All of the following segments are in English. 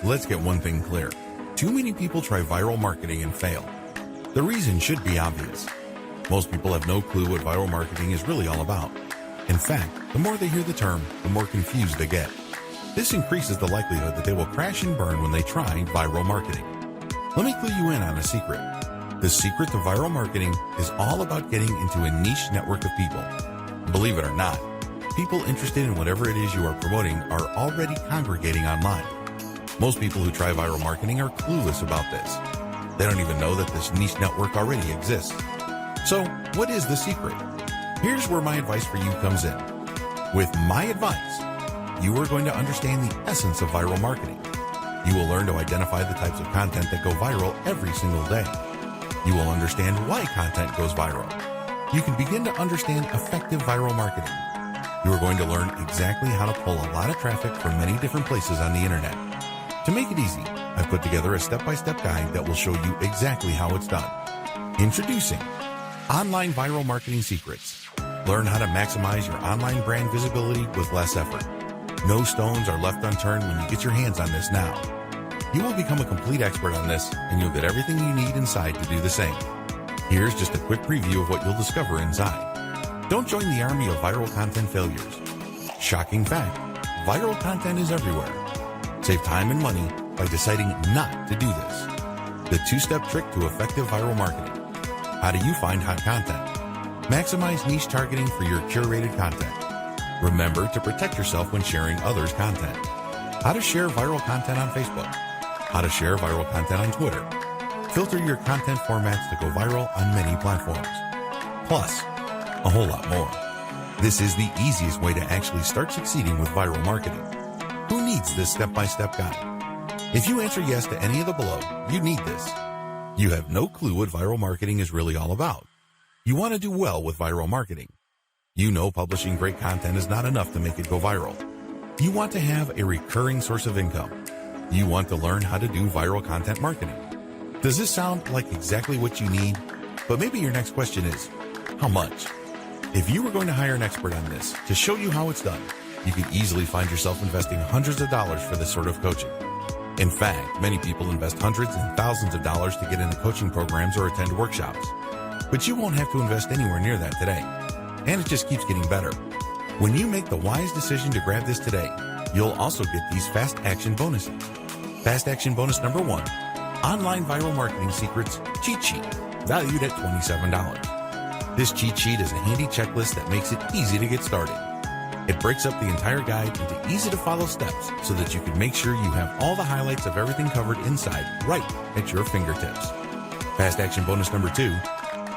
Let's get one thing clear. Too many people try viral marketing and fail. The reason should be obvious. Most people have no clue what viral marketing is really all about. In fact, the more they hear the term, the more confused they get. This increases the likelihood that they will crash and burn when they try viral marketing. Let me clue you in on a secret. The secret to viral marketing is all about getting into a niche network of people. Believe it or not, people interested in whatever it is you are promoting are already congregating online. Most people who try viral marketing are clueless about this. They don't even know that this niche network already exists. So, what is the secret? Here's where my advice for you comes in. With my advice, you are going to understand the essence of viral marketing. You will learn to identify the types of content that go viral every single day. You will understand why content goes viral. You can begin to understand effective viral marketing. You are going to learn exactly how to pull a lot of traffic from many different places on the internet. To make it easy, I've put together a step-by-step guide that will show you exactly how it's done. Introducing Online Viral Marketing Secrets. Learn how to maximize your online brand visibility with less effort. No stones are left unturned when you get your hands on this now. You will become a complete expert on this, and you'll get everything you need inside to do the same. Here's just a quick preview of what you'll discover inside. Don't join the army of viral content failures. Shocking fact, viral content is everywhere. Save time and money by deciding not to do this. The two-step trick to effective viral marketing. How do you find hot content? Maximize niche targeting for your curated content. Remember to protect yourself when sharing others' content. How to share viral content on Facebook. How to share viral content on Twitter. Filter your content formats to go viral on many platforms. Plus, a whole lot more. This is the easiest way to actually start succeeding with viral marketing. Who needs this step-by-step guide? If you answer yes to any of the below, you need this. You have no clue what viral marketing is really all about. You want to do well with viral marketing. You know publishing great content is not enough to make it go viral. You want to have a recurring source of income. You want to learn how to do viral content marketing. Does this sound like exactly what you need? But maybe your next question is, how much? If you were going to hire an expert on this to show you how it's done, you could easily find yourself investing hundreds of dollars for this sort of coaching. In fact, many people invest hundreds and thousands of dollars to get into coaching programs or attend workshops. But you won't have to invest anywhere near that today. And it just keeps getting better. When you make the wise decision to grab this today, you'll also get these fast action bonuses. Fast action bonus number 1, Online Viral Marketing Secrets Cheat Sheet, valued at $27. This cheat sheet is a handy checklist that makes it easy to get started. It breaks up the entire guide into easy-to-follow steps so that you can make sure you have all the highlights of everything covered inside right at your fingertips. Fast action bonus number 2,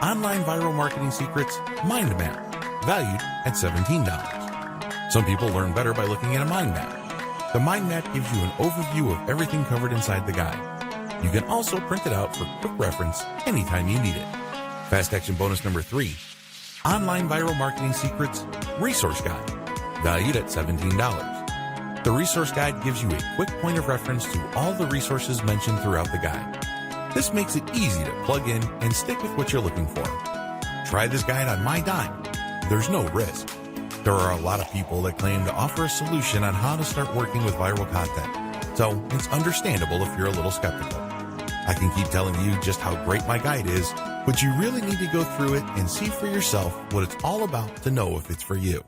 Online Viral Marketing Secrets Mind Map, valued at $17. Some people learn better by looking at a mind map. The mind map gives you an overview of everything covered inside the guide. You can also print it out for quick reference anytime you need it. Fast action bonus number 3, Online Viral Marketing Secrets Resource Guide, valued at $17. The resource guide gives you a quick point of reference to all the resources mentioned throughout the guide. This makes it easy to plug in and stick with what you're looking for. Try this guide on my dime. There's no risk. There are a lot of people that claim to offer a solution on how to start working with viral content, so it's understandable if you're a little skeptical. I can keep telling you just how great my guide is, but you really need to go through it and see for yourself what it's all about to know if it's for you.